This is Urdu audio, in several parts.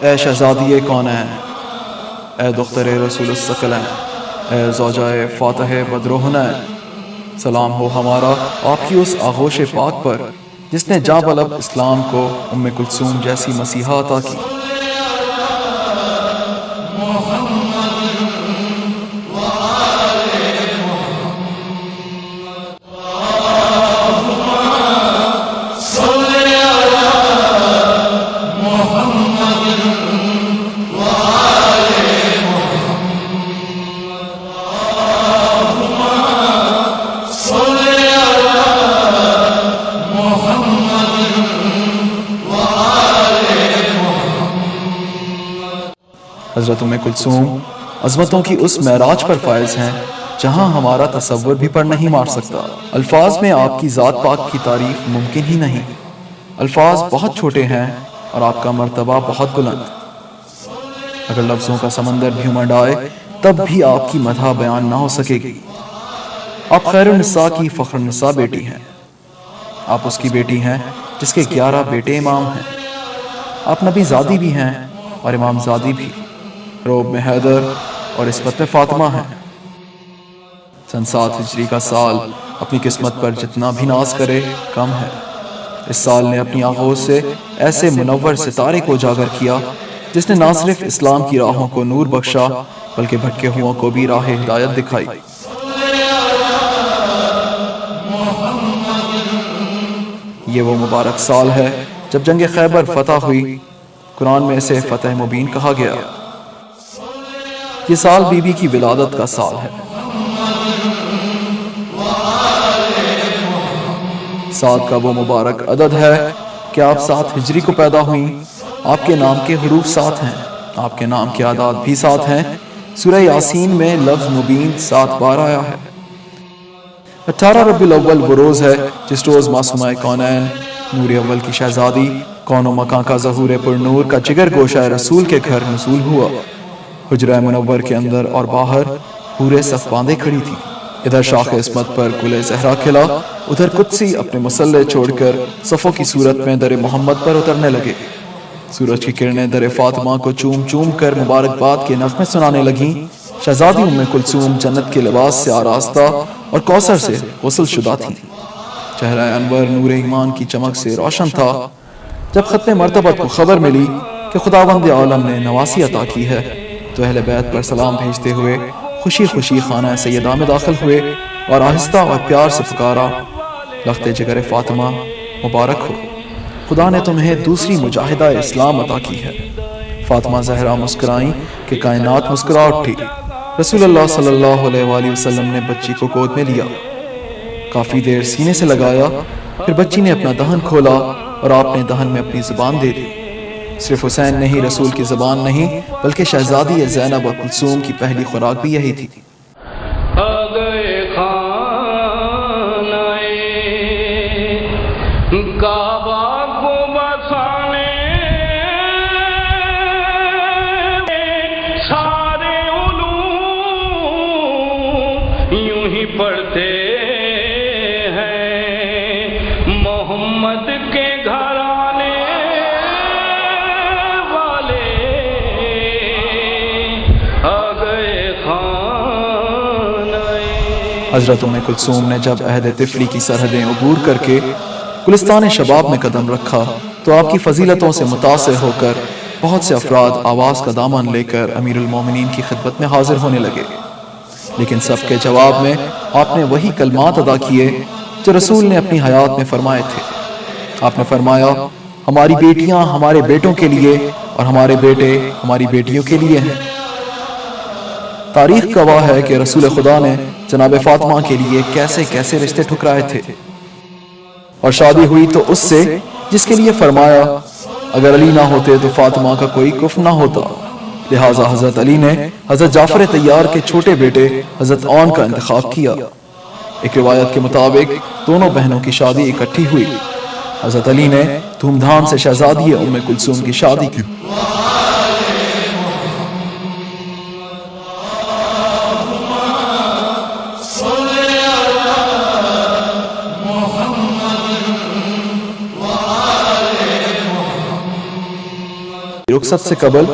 اے شہزادی کونین، اے دختر رسول الثقلین، اے زوجہ فاتح بدر و حنین، سلام ہو ہمارا آپ کی اس آغوش پاک پر جس نے جاں بلب اسلام کو ام کلثوم جیسی مسیحا عطا کی۔ حضرت ام کلثوم عظمتوں کی اس معراج پر فائز ہیں جہاں ہمارا تصور بھی پر نہیں مار سکتا۔ الفاظ میں آپ کی ذات پاک کی تعریف ممکن ہی نہیں۔ الفاظ بہت چھوٹے ہیں اور آپ کا مرتبہ بہت بلند۔ اگر لفظوں کا سمندر بھی امڈ آئے تب بھی آپ کی مدح بیان نہ ہو سکے گی۔ آپ خیر النساء کی فخر النساء بیٹی ہیں۔ آپ اس کی بیٹی ہیں جس کے 11 بیٹے امام ہیں۔ آپ نبی زادی بھی ہیں اور امام زادی بھی، روب میں حیدر اور عصمت میں فاطمہ ہیں۔ سن 7 ہجری کا سال اپنی قسمت پر جتنا بھی ناز کرے کم ہے۔ اس سال نے اپنی آغوش سے ایسے منور ستارے کو اجاگر کیا جس نے نہ صرف اسلام کی راہوں کو نور بخشا بلکہ بھٹکے ہوں کو بھی راہ ہدایت دکھائی۔ یہ وہ مبارک سال ہے جب جنگ خیبر فتح ہوئی۔ قرآن میں اسے فتح مبین کہا گیا۔ یہ سال بی بی کی ولادت کا سال ہے۔ 7 کا وہ مبارک عدد ہے کہ آپ 7 ہجری کو پیدا ہوئیں۔ آپ کے نام کے حروف 7 ہیں، آپ کے نام کے اعداد بھی 7 ہیں۔ سورہ یاسین میں لفظ مبین 7 بار آیا ہے۔ 18 ربیع الاول وہ روز ہے جس روز معصومہ کونین، نور اول کی شہزادی، کون و مکان کا ظہور پر نور کا جگر گوشہ رسول کے گھر نزول ہوا۔ حجرہ منور کے اندر اور باہر پورے صف باندھے کھڑی تھی۔ ادھر شاخ عصمت پر گل زہرا کھلا، ادھر قدسی اپنے مسلح چھوڑ کر صفوں کی صورت میں در محمد پر اترنے لگے۔ سورج کی کرنیں در فاطمہ کو چوم چوم کر مبارکباد کے نغمے سنانے لگیں۔ شہزادی ام کلثوم جنت کے لباس سے آراستہ اور کوثر سے غسل شدہ تھی۔ چہرہ انور نور ایمان کی چمک سے روشن تھا۔ جب ختم مرتبت کو خبر ملی کہ خداوند عالم نے نواسی عطا کی ہے تو اہل بیت پر سلام بھیجتے ہوئے خوشی خوشی خانہ سیدہ میں داخل ہوئے اور آہستہ اور پیار سے پکارا، لخت جگر فاطمہ مبارک ہو، خدا نے تمہیں دوسری مجاہدہ اسلام عطا کی ہے۔ فاطمہ زہرا مسکرائیں کہ کائنات مسکرا اٹھی۔ رسول اللہ صلی اللہ علیہ وآلہ وسلم نے بچی کو گود میں لیا، کافی دیر سینے سے لگایا، پھر بچی نے اپنا دہن کھولا اور آپ نے دہن میں اپنی زبان دے دی۔ صرف حسین نے ہی رسول کی زبان نہیں بلکہ شہزادی زینب کلثوم کی پہلی خوراک بھی یہی تھی۔ سارے علوم یوں ہی پڑھتے ہیں محمد کے گھرانے والے آ گئے خانہ۔ حضرت ام کلثوم نے جب عہد طفلی کی سرحدیں عبور کر کے گلستان شباب میں قدم رکھا تو آپ کی فضیلتوں سے متاثر ہو کر بہت سے افراد آواز کا دامن لے کر امیر المومنین کی خدمت میں حاضر ہونے لگے، لیکن سب کے جواب میں آپ نے وہی کلمات ادا کیے جو رسول نے اپنی حیات میں فرمائے تھے۔ آپ نے فرمایا، ہماری بیٹیاں ہمارے بیٹوں کے لیے اور ہمارے بیٹے ہماری بیٹیوں کے لیے ہیں۔ تاریخ گواہ ہے کہ رسول خدا نے جناب فاطمہ کے لیے کیسے کیسے رشتے ٹھکرائے تھے، اور شادی ہوئی تو اس سے جس کے لیے فرمایا اگر علی نہ ہوتے تو فاطمہ کا کوئی کفر نہ ہوتا، لہٰذا حضرت علی نے حضرت جعفر طیار کے چھوٹے بیٹے حضرت عون کا انتخاب کیا۔ ایک روایت کے مطابق دونوں بہنوں کی شادی اکٹھی ہوئی۔ حضرت علی نے دھوم دھام سے شہزادی ام کلثوم کی شادی کی۔ رخصت سے قبل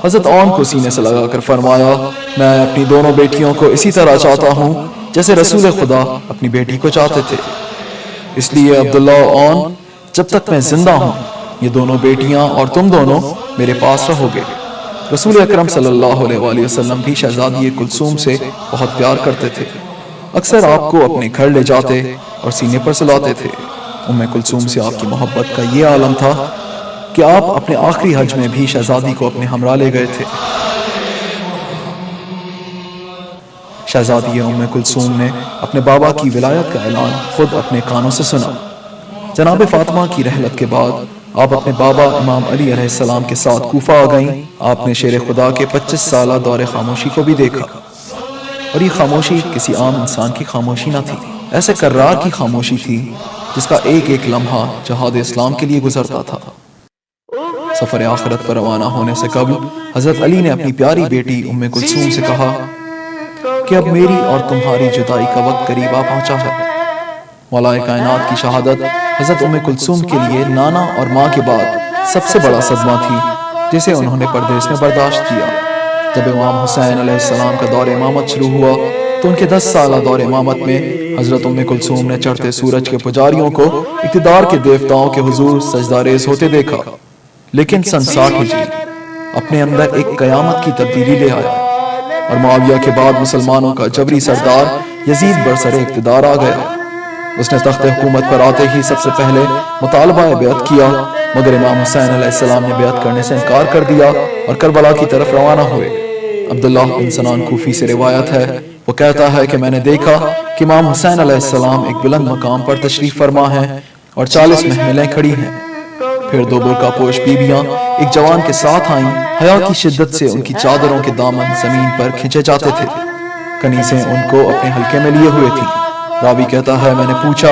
حضرت عون کو سینے سے لگا کر فرمایا، میں اپنی دونوں بیٹیوں کو اسی طرح چاہتا ہوں جیسے رسول خدا اپنی بیٹی کو چاہتے تھے، اس لیے عبداللہ اور عون جب تک میں زندہ ہوں یہ دونوں بیٹیاں اور تم دونوں میرے پاس رہو گے۔ رسول اکرم صلی اللہ علیہ وآلہ وسلم بھی شہزادی کلثوم سے بہت پیار کرتے تھے، اکثر آپ کو اپنے گھر لے جاتے اور سینے پر سلاتے تھے۔ ام کلثوم سے آپ کی محبت کا یہ عالم تھا کہ آپ اپنے آخری حج میں بھی شہزادی کو اپنے ہمراہ لے گئے تھے۔ شہزادی ام کلثوم نے اپنے بابا کی ولایت کا اعلان خود اپنے کانوں سے سنا۔ جناب فاطمہ کی رحلت کے بعد آپ اپنے بابا امام علی علیہ السلام کے ساتھ کوفہ آ گئیں۔ آپ نے شیر خدا کے 25 سالہ دور خاموشی کو بھی دیکھا، اور یہ خاموشی کسی عام انسان کی خاموشی نہ تھی، ایسے کرار کی خاموشی تھی جس کا ایک ایک لمحہ جہاد اسلام کے لیے گزرتا تھا۔ سفر آخرت پر روانہ ہونے سے قبل حضرت علی نے اپنی پیاری بیٹی ام کلثوم سے کہا کہ اب میری اور تمہاری جدائی کا وقت قریب آ پہنچا ہے۔ مولا کائنات کی شہادت حضرت ام کلثوم کے لیے نانا اور ماں کے بعد سب سے بڑا صدمہ تھی جسے انہوں نے پردیس میں برداشت کیا۔ جب امام حسین علیہ السلام کا دور امامت شروع ہوا تو ان کے 10 سالہ دور امامت میں حضرت ام کلثوم نے چڑھتے سورج کے پجاریوں کو اقتدار کے دیوتاؤں کے حضور سجدہ ریز ہوتے دیکھا، لیکن سن 60 ہجری اپنے اندر ایک قیامت کی تبدیلی لے آیا، اور معاویہ کے بعد مسلمانوں کا جبری سردار یزید برسر اقتدار آ گیا۔ اس نے تخت حکومت پر آتے ہی سب سے پہلے مطالبہ بیعت کیا، مگر امام حسین علیہ السلام نے بیعت کرنے سے انکار کر دیا اور کربلا کی طرف روانہ ہوئے۔ عبداللہ بن سنان کوفی سے روایت ہے، وہ کہتا ہے کہ میں نے دیکھا کہ امام حسین علیہ السلام ایک بلند مقام پر تشریف فرما ہیں اور 40 محملیں کھڑی ہیں۔ پھر 2 برقع پوش بیویاں ایک جوان کے ساتھ آئیں، حیا کی شدت سے ان کی چادروں کے دامن زمین پر کھینچے جاتے تھے، کنیزیں ان کو اپنے حلقے میں لیے ہوئے تھیں۔ راوی کہتا ہے، میں نے پوچھا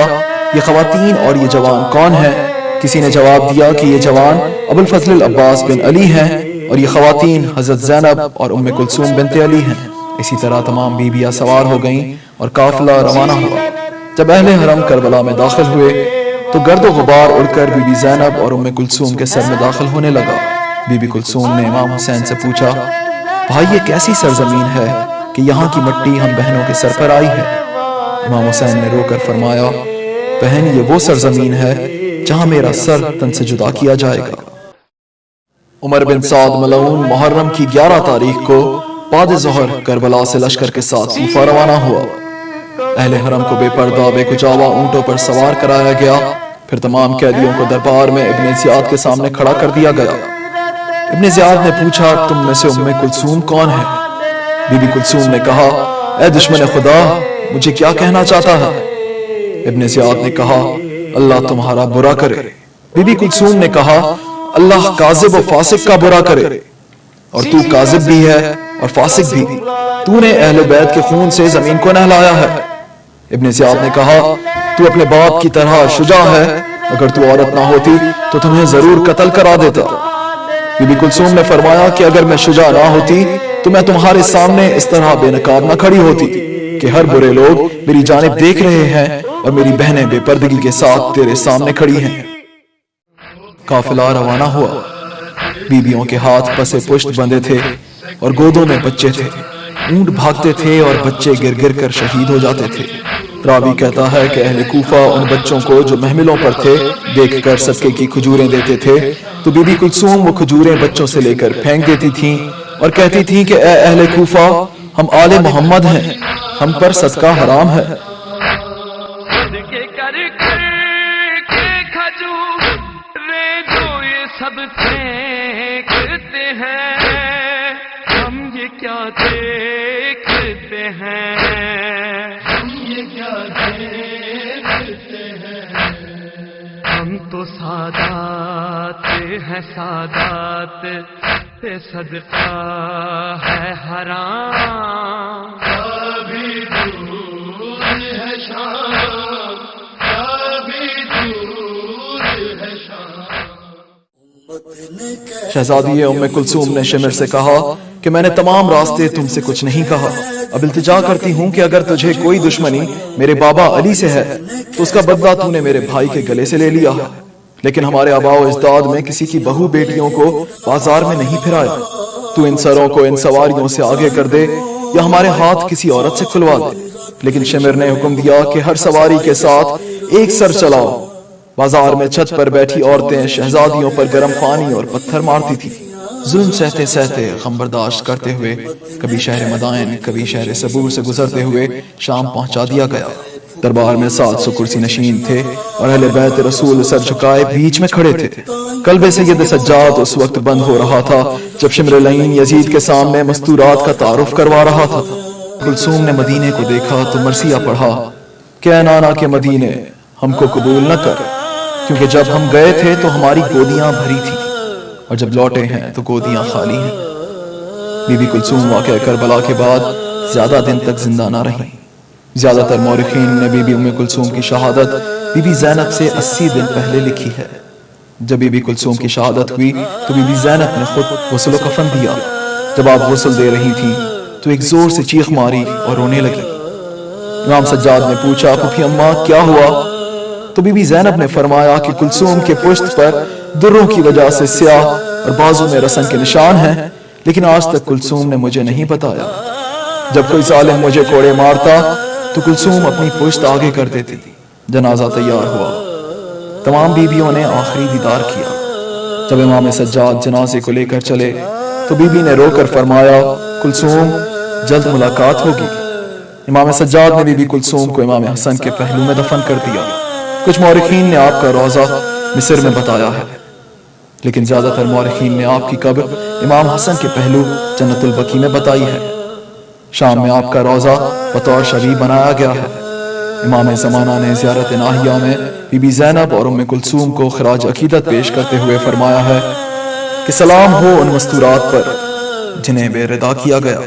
یہ خواتین اور یہ جوان کون ہیں؟ کسی نے جواب دیا کہ یہ جوان ابو الفضل العباس بن علی ہیں اور یہ خواتین حضرت زینب اور ام کلثوم بنت علی ہیں۔ اسی طرح تمام بیویاں سوار ہو گئیں اور قافلہ روانہ ہوا۔ جب اہل حرم کربلا میں داخل ہوئے تو گرد و غبار اڑ کر بی بی زینب اور ام کلثوم کے سر میں داخل ہونے لگا۔ بی بی کلثوم نے امام حسین سے پوچھا، بھائی یہ کیسی سرزمین ہے کہ یہاں کی مٹی ہم بہنوں کے سر پر آئی ہے؟ امام حسین نے رو کر فرمایا، بہن یہ وہ سرزمین ہے جہاں میرا سر تن سے جدا کیا جائے گا۔ عمر بن سعد ملعون محرم کی 11 تاریخ کو بعد ظہر کربلا سے لشکر کے ساتھ کوفہ روانہ ہوا۔ اہل حرم کو بے پردہ بے کجاوا اونٹوں پر سوار کرایا گیا، پھر تمام قیدیوں کو دربار میں ابن زیاد کے سامنے کھڑا کر دیا گیا۔ ابن زیاد نے پوچھا، تم میں سے ام کلثوم کون ہے؟ بی بی کلثوم نے کہا، اے دشمن خدا، مجھے کیا کہنا چاہتا ہے؟ ابن زیاد نے کہا، اللہ تمہارا برا کرے۔ بی بی کلثوم نے کہا، اللہ کاذب و فاسق کا برا کرے، اور تو کاذب بھی ہے اور فاسق بھی، تو نے اہل بیت کے خون سے زمین کو نہلایا ہے۔ ابن زیاد نے کہا، تو اپنے باپ کی طرح شجاع ہے، اگر تو عورت نہ ہوتی تو تمہیں ضرور قتل کرا دیتا۔ بی بی کلثوم نے فرمایا کہ اگر میں شجاع نہ ہوتی تو میں تمہارے سامنے اس طرح بے نقاب نہ کھڑی ہوتی کہ ہر برے لوگ میری جانب دیکھ رہے ہیں اور میری بہنیں بے پردگی کے ساتھ تیرے سامنے کھڑی ہیں۔ قافلہ روانہ ہوا، بیویوں کے ہاتھ پسے پشت بندھے تھے اور گودوں میں بچے تھے، اونٹ بھاگتے تھے اور بچے گر گر کر شہید ہو جاتے تھے۔ راوی کہتا ہے کہ اہل کوفہ ان بچوں کو جو محملوں پر تھے دیکھ کر صدقے کی کھجوریں دیتے تھے، تو بی بی کلثوم وہ کھجوریں بچوں سے لے کر پھینک دیتی تھیں اور کہتی تھیں کہ اے اہل کوفہ، ہم آل محمد ہیں، ہم پر صدقہ حرام ہے۔ سب پھینکتے ہیں، ہم یہ کیا دیکھتے ہیں، ہم یہ کیا دیکھتے ہیں، ہم تو سادات ہیں، سادات پہ صدقہ ہے حرام، کبھی دور ہے شام، کبھی دور ہے شام۔ شہزادی ام کلثوم نے شمر سے کہا کہ میں نے تمام راستے تم سے کچھ نہیں کہا، اب التجا کرتی ہوں کہ اگر تجھے کوئی دشمنی میرے بابا علی سے ہے تو اس کا بدلہ تو نے میرے بھائی کے گلے سے لے لیا ہے۔ لیکن ہمارے آباء و اجداد میں کسی کی بہو بیٹیوں کو بازار میں نہیں پھرایا۔ تو ان سروں کو ان سواریوں سے آگے کر دے یا ہمارے ہاتھ کسی عورت سے کھلوا دے۔ لیکن شمر نے حکم دیا کہ ہر سواری کے ساتھ ایک سر چلاؤ۔ بازار میں چھت پر بیٹھی عورتیں شہزادیوں پر گرم پانی اور پتھر مارتی تھی۔ ظلم سہتے سہتے غم برداشت کرتے ہوئے کبھی شہر مدائن کبھی شہر صبور سے گزرتے ہوئے شام پہنچا دیا گیا۔ دربار میں 700 کرسی نشین تھے اور اہل بیت رسول سر جھکائے بیچ میں کھڑے تھے۔ قلب سید سجاد اس وقت بند ہو رہا تھا جب شمر لعین یزید کے سامنے مستورات کا تعارف کروا رہا تھا۔ کلثوم نے مدینے کو دیکھا تو مرثیہ پڑھا کہ اے نانا کے مدینے، ہم کو قبول نہ کر، کیونکہ جب ہم گئے تھے تو ہماری گودیاں بھری تھی اور جب لوٹے ہیں تو گودیاں خالی ہیں۔ بی بی کلثوم واقعہ کربلا کے بعد زیادہ دن تک زندہ نہ رہی۔ زیادہ تر مورخین نے بی بی ام کلثوم کی شہادت بی بی زینب سے 80 دن پہلے لکھی ہے۔ جب بی بی کلثوم کی شہادت ہوئی تو بی بی زینب نے خود غسل و کفن دیا۔ جب آپ غسل دے رہی تھی تو ایک زور سے چیخ ماری اور رونے لگی۔ امام سجاد نے پوچھا پھوپھی اماں کیا ہوا؟ تو بی بی زینب نے فرمایا کہ کلثوم کے پشت پر دروں کی وجہ سے سیاہ اور بازو میں رسن کے نشان ہیں، لیکن آج تک کلثوم نے مجھے نہیں بتایا۔ جب کوئی ظالم مجھے کوڑے مارتا تو کلثوم اپنی پشت آگے کر دیتی۔ جنازہ تیار ہوا، تمام بیویوں نے آخری دیدار کیا۔ جب امام سجاد جنازے کو لے کر چلے تو بی بی نے رو کر فرمایا کلثوم جلد ملاقات ہوگی۔ امام سجاد نے بی بی کلثوم کو امام حسن کے پہلو میں دفن کر دیا۔ کچھ مورخین نے آپ کا روضہ مصر میں بتایا ہے، لیکن زیادہ تر مورخین نے آپ کی قبر امام حسن کے پہلو جنت البقیع میں بتائی ہے۔ شام میں آپ کا روضہ بطور شبیہ بنایا گیا ہے۔ امام زمانہ نے زیارت ناہیہ میں بی بی زینب اور ام کلثوم کو خراج عقیدت پیش کرتے ہوئے فرمایا ہے کہ سلام ہو ان مستورات پر جنہیں بے ردا کیا گیا۔